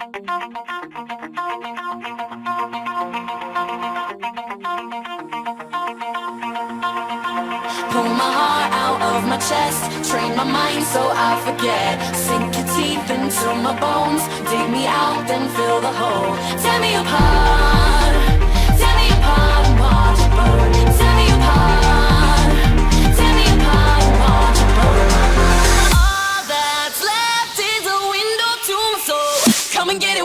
Pull my heart out of my chest, train my mind so I forget. Sink your teeth into my bones, dig me out, then fill the hole. Tear me apart, and watch it burn. Tear me apart, and watch it burn. All that's left is a window to my soul. Come and get it.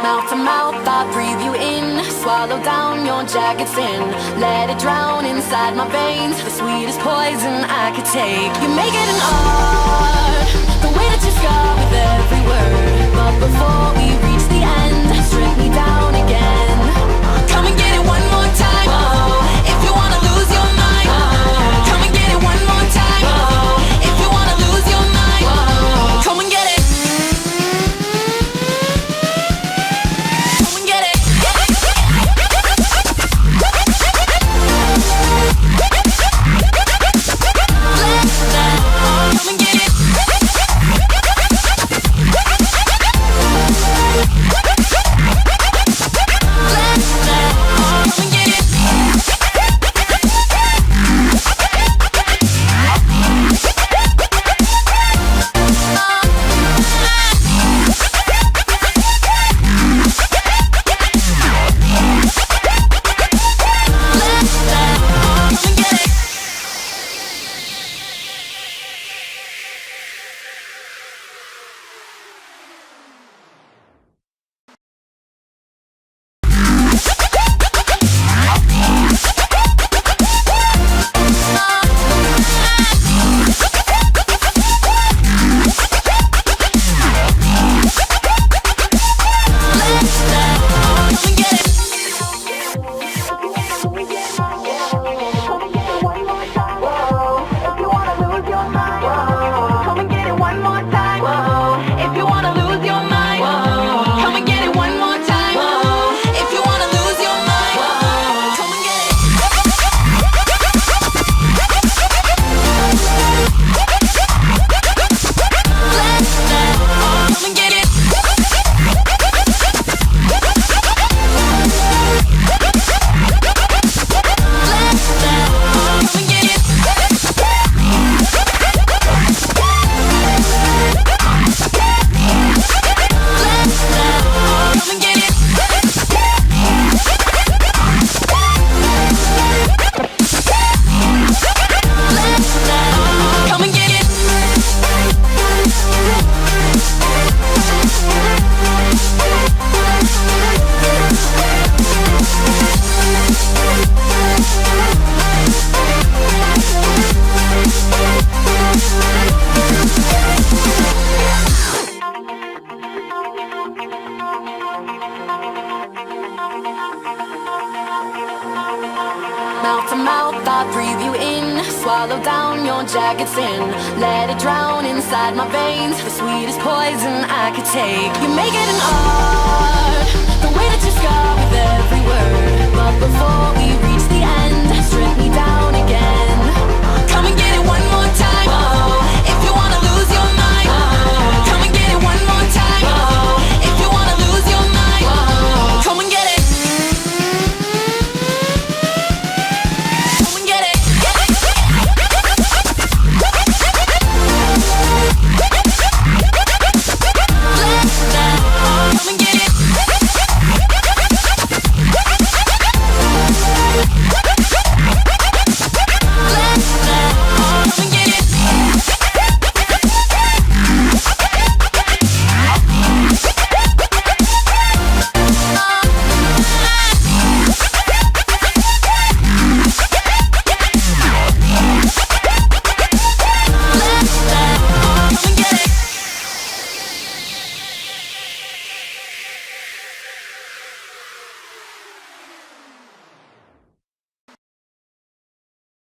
Mouth to mouth, I breathe you in. Swallow down your jagged sin. Let it drown inside my veins. The sweetest poison I could take. You make it an art, the way that you scar with every word. But before we reach the end, strip me down again. Come and get it one more time. If you wanna lose your mind, come and get it one more time. If you wanna lose your mind, come and get it. Come and get it. Mouth to mouth, I breathe you in. Swallow down your jagged sin. Let it drown inside my veins. The sweetest poison I could take. You make it an art, the way that you scar with every word. But before we